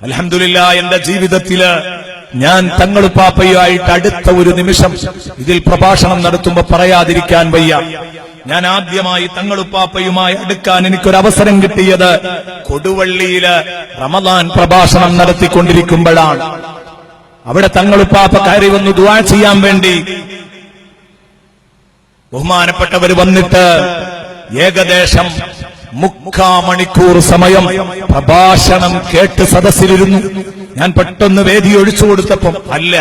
അൽഹംദുലില്ലാഹ് എന്റെ ജീവിതത്തില് ഞാൻ തങ്ങളുപ്പാപ്പയുമായിട്ട് അടുത്ത ഒരു നിമിഷം ഇതിൽ പ്രഭാഷണം നടത്തുമ്പോ പറയാതിരിക്കാൻ വയ്യ. ഞാൻ ആദ്യമായി തങ്ങളുപ്പാപ്പയുമായി അടുക്കാൻ എനിക്കൊരവസരം കിട്ടിയത് കൊടുവള്ളിയില് റമദാൻ പ്രഭാഷണം നടത്തിക്കൊണ്ടിരിക്കുമ്പോഴാണ്. അവിടെ തങ്ങളുപ്പാപ്പ കയറി വന്ന് ദുആ ചെയ്യാൻ വേണ്ടി ബഹുമാനപ്പെട്ടവർ വന്നിട്ട് ഏകദേശം 3/4 മണിക്കൂർ സമയം പ്രഭാഷണം കേട്ട് സദസ്സിലിരുന്നു. ഞാൻ പെട്ടെന്ന് വേദി ഒഴിച്ചു കൊടുത്തപ്പം അല്ല,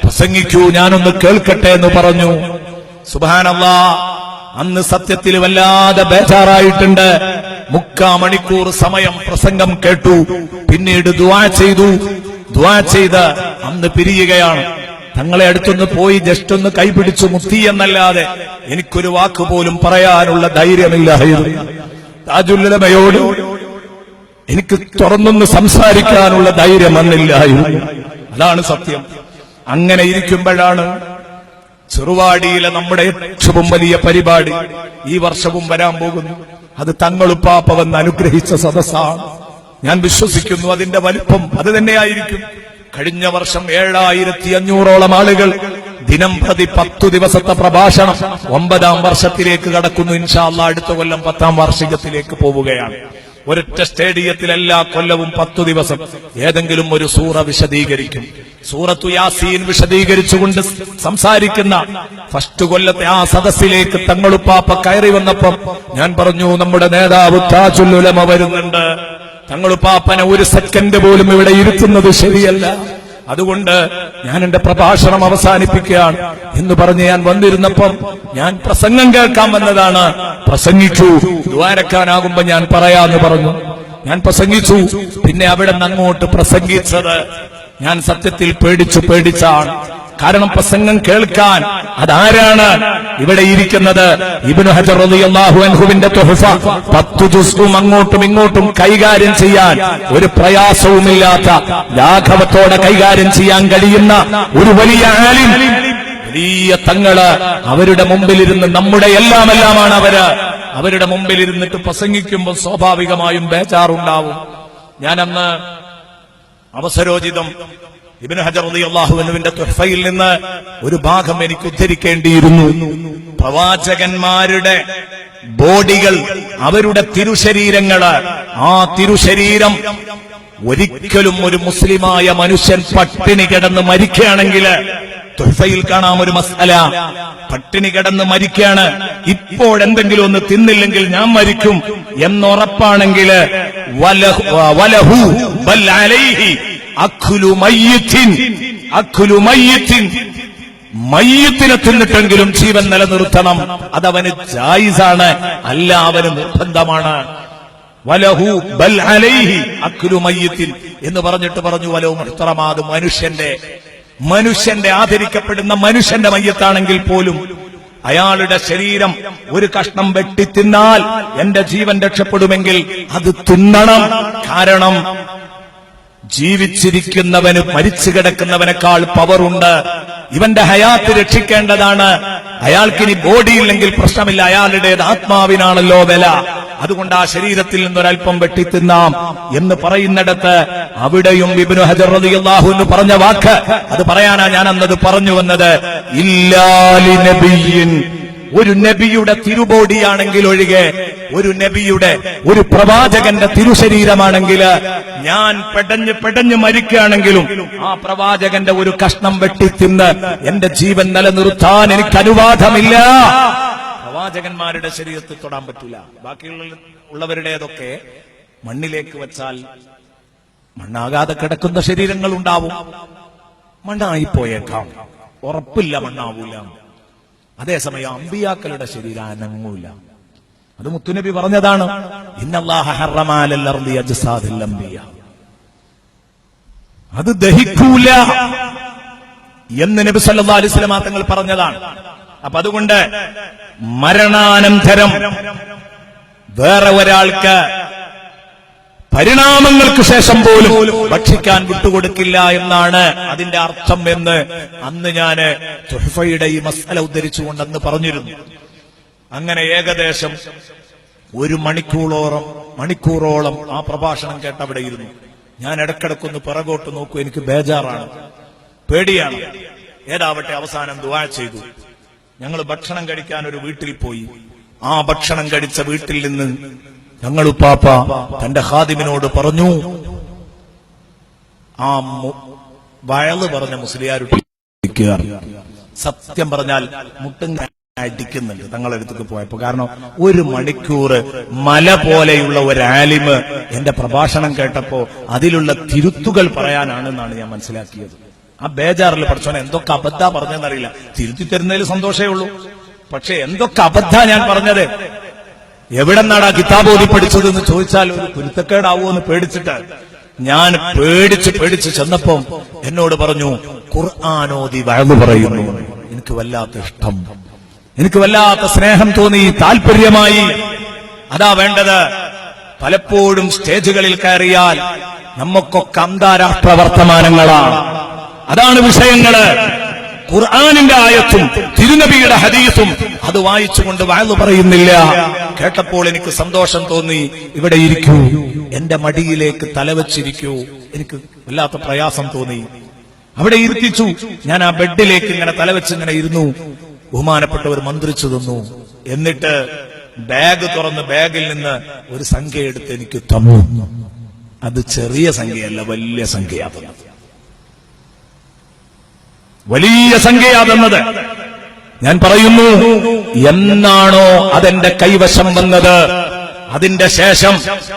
പ്രസംഗിക്കൂ, ഞാനൊന്ന് കേൾക്കട്ടെ എന്ന് പറഞ്ഞു. സുബ്ഹാനല്ലാഹ്, അന്ന് സത്യത്തിൽ വല്ലാതെ ബേജാറായിട്ടുണ്ട്. 3/4 മണിക്കൂർ സമയം പ്രസംഗം കേട്ടു. പിന്നീട് ദുആ ചെയ്തു. ദുആ ചെയ്ത് അന്ന് പിരിയുകയാണ്. തങ്ങളെ അടുത്തൊന്ന് പോയി ജസ്റ്റ് ഒന്ന് കൈപിടിച്ചു മുത്തി എന്നല്ലാതെ എനിക്കൊരു വാക്കുപോലും പറയാനുള്ള ധൈര്യമില്ലായിരുന്നു. താജുൽ ഉലമയോട് എനിക്ക് തുറന്നൊന്ന് സംസാരിക്കാനുള്ള ധൈര്യം വന്നില്ലായിരുന്നു. അതാണ് സത്യം. അങ്ങനെ ഇരിക്കുമ്പോഴാണ് ചെറുവാടിയിലെ നമ്മുടെ ഏറ്റവും വലിയ പരിപാടി ഈ വർഷവും വരാൻ പോകുന്നു. അത് തങ്ങളുപ്പാപ്പ വന്ന് അനുഗ്രഹിച്ച സദസ്സാണ്. ഞാൻ വിശ്വസിക്കുന്നു അതിന്റെ വലിപ്പം അത് തന്നെയായിരിക്കും. കഴിഞ്ഞ വർഷം 7500ഓളം ആളുകൾ ദിനം പ്രതി 10 ദിവസത്തെ പ്രഭാഷണം 9ാം വർഷത്തിലേക്ക് കടക്കുന്നു. ഇൻഷാ അല്ലാഹ് അടുത്ത കൊല്ലം 10ാം വാർഷികത്തിലേക്ക് പോവുകയാണ്. ഒരൊറ്റ സ്റ്റേഡിയത്തിൽ എല്ലാ കൊല്ലവും 10 ദിവസം ഏതെങ്കിലും ഒരു സൂറ വിശദീകരിക്കും. സൂറത്തു യാസീൻ വിശദീകരിച്ചുകൊണ്ട് സംസാരിക്കുന്ന ഫസ്റ്റ് കൊല്ലത്തെ ആ സദസ്സിലേക്ക് തങ്ങളുപ്പാപ്പ കയറി വന്നപ്പം ഞാൻ പറഞ്ഞു, നമ്മുടെ നേതാവ് താജുൽ ഉലമ വരുന്നുണ്ട്. തങ്ങളുപ്പാപ്പനെ ഒരു സെക്കൻഡ് പോലും ഇവിടെ ഇരുത്തുന്നത് ശരിയല്ല. അതുകൊണ്ട് ഞാൻ എന്റെ പ്രഭാഷണം അവസാനിപ്പിക്കുകയാണ് എന്ന് പറഞ്ഞ് ഞാൻ വന്നിരുന്നപ്പം ഞാൻ പ്രസംഗം കേൾക്കാൻ വന്നതാണ്. പ്രസംഗിച്ചു, ദ്വാരക്കാനാകുമ്പോ ഞാൻ പറയാന്ന് പറഞ്ഞു. ഞാൻ പ്രസംഗിച്ചു. പിന്നെ അവിടെ നിന്ന് അങ്ങോട്ട് പ്രസംഗിച്ചത് ഞാൻ സത്യത്തിൽ പേടിച്ചാണ്. കാരണം പ്രസംഗം കേൾക്കാൻ അതാരാണ് ഇവിടെ ഇരിക്കുന്നത്? ഇബ്നു ഹജർ റളിയല്ലാഹു അൻഹുവിന്റെ തുഹഫ 10 ജുസ്ഉം അങ്ങോട്ടും ഇങ്ങോട്ടും കൈകാര്യം ചെയ്യാൻ ഒരു പ്രയാസവുമില്ലാത്ത ലാഘവത്തോടെ കൈകാര്യം ചെയ്യാൻ കഴിയുന്ന ഒരു വലിയ ആലിം, വലിയ തങ്ങള് അവരുടെ മുമ്പിലിരുന്ന് നമ്മുടെ എല്ലാമാണ് അവരുടെ മുമ്പിലിരുന്നിട്ട് പ്രസംഗിക്കുമ്പോൾ സ്വാഭാവികമായും ബേജാറുണ്ടാവും. ഞാനന്ന് അവസരോചിതം ഇബ്നു ഹജർ റളിയല്ലാഹു അൻഹുവിന്റെ തുഹഫയിൽ നിന്ന് ഒരു ഭാഗം എനിക്ക് ഉദ്ധരിക്കേണ്ടിയിരുന്നു. പ്രവാചകന്മാരുടെ ബോഡികൾ, അവരുടെ തിരുശരീരങ്ങള്, ആ തിരുശരീരം ഒരിക്കലും ഒരു മുസ്ലിമായ മനുഷ്യൻ പട്ടിണി കിടന്ന് മരിക്കുകയാണെങ്കിൽ, തുഹഫയിൽ കാണാം ഒരു മസ്അല, പട്ടിണി കിടന്ന് മരിക്കുകയാണ്, ഇപ്പോഴെന്തെങ്കിലും ഒന്ന് തിന്നില്ലെങ്കിൽ ഞാൻ മരിക്കും എന്നുറപ്പാണെങ്കിൽ വലഹു ബൽ അലൈഹി അഖ്ലു മയ്യിത്തിൻ, മയ്യിത്തിനെ തിന്നിട്ടെങ്കിലും ജീവൻ നിലനിർത്തണം. അതവന് ജായിസാണ്, അല്ല അവന് നിർബന്ധമാണ്. വലഹു ബൽ അലൈഹി അഖ്ലു മയ്യിത്തിൻ എന്ന് പറഞ്ഞിട്ട് പറഞ്ഞു വലഹു മുഹ്തറമാത്, മനുഷ്യന്റെ ആദരിക്കപ്പെടുന്ന മനുഷ്യന്റെ മയ്യത്താണെങ്കിൽ പോലും അയാളുടെ ശരീരം ഒരു കഷ്ണം വെട്ടി തിന്നാൽ എന്റെ ജീവൻ രക്ഷപ്പെടുമെങ്കിൽ അത് തിന്നണം. കാരണം ജീവിച്ചിരിക്കുന്നവന് മരിച്ചു കിടക്കുന്നവനേക്കാൾ പവറുണ്ട്. ഇവന്റെ ഹയാത്ത് രക്ഷിക്കേണ്ടതാണ്. അയാൾക്കിനി ബോഡിയില്ലെങ്കിൽ പ്രശ്നമില്ല, അയാളുടേത് ആത്മാവിനാണല്ലോ വില. അതുകൊണ്ട് ആ ശരീരത്തിൽ നിന്നൊരൽപ്പം വെട്ടിത്തിന്നാം എന്ന് പറയുന്നിടത്ത് അവിടെയും ഇബ്നു ഹജർ റളിയല്ലാഹു അൻഹു പറഞ്ഞ വാക്ക്, അത് പറയാനാ ഞാൻ അന്നത് പറഞ്ഞു വന്നത്. ഇല്ലാ ലിനബിയ്യിൻ, ഒരു നബിയുടെ തിരുബോഡിയാണെങ്കിൽ ഒഴികെ, ഒരു നബിയുടെ, ഒരു പ്രവാചകന്റെ തിരുശരീരമാണെങ്കിൽ ഞാൻ പെടഞ്ഞ് മരിക്കുകയാണെങ്കിലും ആ പ്രവാചകന്റെ ഒരു കഷ്ണം വെട്ടിത്തിന്ന് എന്റെ ജീവൻ നിലനിർത്താൻ എനിക്ക് അനുവാദമില്ല. പ്രവാചകന്മാരുടെ ശരീരത്തിൽ തൊടാൻ പറ്റില്ല. ബാക്കിയുള്ളവരുടേതൊക്കെ മണ്ണിലേക്ക് വെച്ചാൽ മണ്ണാകാതെ കിടക്കുന്ന ശരീരങ്ങൾ ഉണ്ടാവും. മണ്ണായിപ്പോയേക്കാം, ഉറപ്പില്ല മണ്ണാവൂല. അതേസമയം അമ്പിയാക്കളുടെ ശരീരം അനങ്ങൂല. അത് മുത്തുനബി പറഞ്ഞതാണ്. ഇന്നല്ലാഹ ഹറമ അലൽ അർളി അജ്സാദിൽ അംബിയാ, അത് ദഹിക്കൂല എന്ന് നബി സല്ലല്ലാഹു അലൈഹി വസല്ലം തങ്ങൾ പറഞ്ഞതാണ്. അപ്പൊ അതുകൊണ്ട് മരണാനന്തരം വേറെ ഒരാൾക്ക് പരിണാമങ്ങൾക്ക് ശേഷം പോലും ഭക്ഷിക്കാൻ വിട്ടുകൊടുക്കില്ല എന്നാണ് അതിന്റെ അർത്ഥം എന്ന് അന്ന് ഞാന് തുഹഫയുടെ ഈ മസ്അല ഉദ്ധരിച്ചുകൊണ്ടെന്ന് പറഞ്ഞിരുന്നു. അങ്ങനെ ഏകദേശം 1 മണിക്കൂറോളം ആ പ്രഭാഷണം കേട്ടവിടെ ഇരുന്നു. ഞാൻ ഇടക്കിടക്കൊന്ന് പിറകോട്ട് നോക്കൂ, എനിക്ക് ബേജാറാണ്, പേടിയാണ്. ഏതാവട്ടെ അവസാനം ദുആ ചെയ്തു. ഞങ്ങൾ ഭക്ഷണം കഴിക്കാൻ ഒരു വീട്ടിൽ പോയി. ആ ഭക്ഷണം കഴിച്ച വീട്ടിൽ നിന്ന് ഞങ്ങൾ ഉപ്പാപ്പ തന്റെ ഖാദിമിനോട് പറഞ്ഞു, ആ വയല് പറഞ്ഞ മുസ്ലിയാരുടെ സത്യം പറഞ്ഞാൽ മുട്ടും അടിക്കുന്നുണ്ട് തങ്ങളടുത്തേക്ക് പോയപ്പോ. കാരണം 1 മണിക്കൂർ മല പോലെയുള്ള ഒരു ആലിമ് എന്റെ പ്രഭാഷണം കേട്ടപ്പോ അതിലുള്ള തിരുത്തുകൾ പറയാനാണെന്നാണ് ഞാൻ മനസ്സിലാക്കിയത്. ആ ബേജാറിൽ പഠിച്ചോനെ എന്തൊക്കെ അബദ്ധ പറഞ്ഞെന്നറിയില്ല. തിരുത്തി തരുന്നതിൽ സന്തോഷമേ ഉള്ളൂ. പക്ഷെ എന്തൊക്കെ അബദ്ധ ഞാൻ പറഞ്ഞത്, എവിടെന്നാടാ കിതാബ് ഓതി പഠിച്ചതെന്ന് ചോദിച്ചാൽ ഒരു കുരുത്തക്കേടാവോ എന്ന് പേടിച്ചിട്ട് ഞാൻ പേടിച്ച് ചെന്നപ്പം എന്നോട് പറഞ്ഞു, ഖുർആനോദി വഅദ് പറയുന്നു. എനിക്ക് വല്ലാത്ത ഇഷ്ടം, എനിക്ക് വല്ലാത്ത സ്നേഹം തോന്നി, താല്പര്യമായി. അതാ വേണ്ടത്. പലപ്പോഴും സ്റ്റേജുകളിൽ കയറിയാൽ നമുക്കൊക്കെ അന്താരാഷ്ട്ര വർത്തമാനങ്ങളാണ്, അതാണ് വിഷയങ്ങള്. ഖുർആനിന്റെ ആയത്തും തിരുനബിയുടെ ഹദീസും അത് വായിച്ചുകൊണ്ട് വഅദ് പറയുന്നില്ല. കേട്ടപ്പോൾ എനിക്ക് സന്തോഷം തോന്നി. ഇവിടെ ഇരിക്കൂ, എന്റെ മടിയിലേക്ക് തലവച്ചിരിക്കൂ. എനിക്ക് വല്ലാത്ത പ്രയാസം തോന്നി. അവിടെ ഇരുത്തിച്ചു. ഞാൻ ആ ബെഡിലേക്ക് ഇങ്ങനെ തലവെച്ച് ഇങ്ങനെ ഇരുന്നു. ബഹുമാനപ്പെട്ടവർ മന്ത്രിച്ചു തന്നു. എന്നിട്ട് ബാഗ് തുറന്ന് ബാഗിൽ നിന്ന് ഒരു സംഖ്യ എടുത്ത് എനിക്ക് തന്നു. അത് ചെറിയ സംഖ്യയല്ല, വലിയ സംഖ്യയാണ്. വലിയ സംഖ്യയാതെന്നത് ഞാൻ പറയുന്നു. എന്നാണോ അതെന്റെ കൈവശം വന്നത്, അതിന്റെ ശേഷം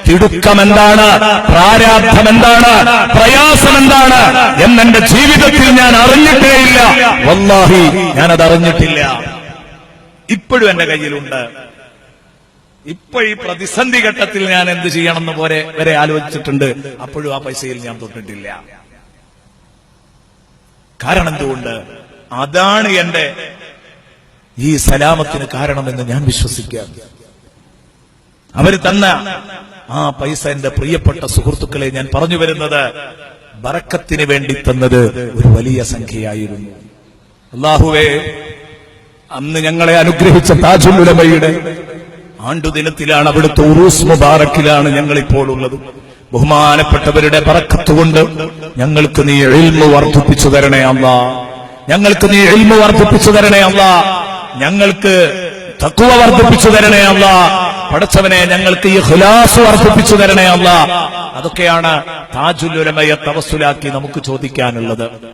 തിടുക്കം എന്താണ്, പ്രാരാബ്ധം എന്താണ്, പ്രയാസം എന്താണ് എന്നെന്റെ ജീവിതത്തിൽ ഞാൻ അറിഞ്ഞിട്ടേയില്ല. വല്ലാഹി ഞാനത് അറിഞ്ഞിട്ടില്ല. ഇപ്പോഴും എന്റെ കയ്യിലുണ്ട്. ഇപ്പൊ ഈ പ്രതിസന്ധി ഘട്ടത്തിൽ ഞാൻ എന്ത് ചെയ്യണമെന്ന് വരെ ആലോചിച്ചിട്ടുണ്ട്. അപ്പോഴും ആ പൈസയിൽ ഞാൻ തൊട്ടിട്ടില്ല. കാരണം എന്തുകൊണ്ട്? അതാണ് എന്റെ ഈ സലാമത്തിന് കാരണമെന്ന് ഞാൻ വിശ്വസിക്കാം. അവര് തന്ന ആ പൈസ എന്റെ പ്രിയപ്പെട്ട സുഹൃത്തുക്കളെ, ഞാൻ പറഞ്ഞു വരുന്നത് ബറക്കത്തിന് വേണ്ടി തന്നത് ഒരു വലിയ സംഖ്യയായിരുന്നു. അല്ലാഹുവേ, അന്ന് ഞങ്ങളെ അനുഗ്രഹിച്ച താജുൽ ഉലമയുടെ ആണ്ടുദിനത്തിലാണ്, അവിടുത്തെ ഉറൂസ് മുബാറക്കിലാണ് ഞങ്ങളിപ്പോൾ ഉള്ളത്. ബഹുമാനപ്പെട്ടവരുടെ ബറക്കത്ത് കൊണ്ട് ഞങ്ങൾക്ക് നീ ഇൽമു വർദ്ധിപ്പിച്ചു തരണേ അല്ലാഹ്. ഞങ്ങൾക്ക് നീ ഇൽമു വർദ്ധിപ്പിച്ചു തരണേ അല്ലാഹ്. ഞങ്ങൾക്ക് തഖ്വ വർദ്ധിപ്പിച്ചു തരണേ അല്ലാഹ്. പടച്ചവനെ, ഞങ്ങൾക്ക് ഇഖ്ലാസ് വർദ്ധിപ്പിച്ചു തരണേ അല്ലാഹ്. അതൊക്കെയാണ് താജുൽ ഉലമയെ തവസ്സുലാക്കി നമുക്ക് ചോദിക്കാനുള്ളത്.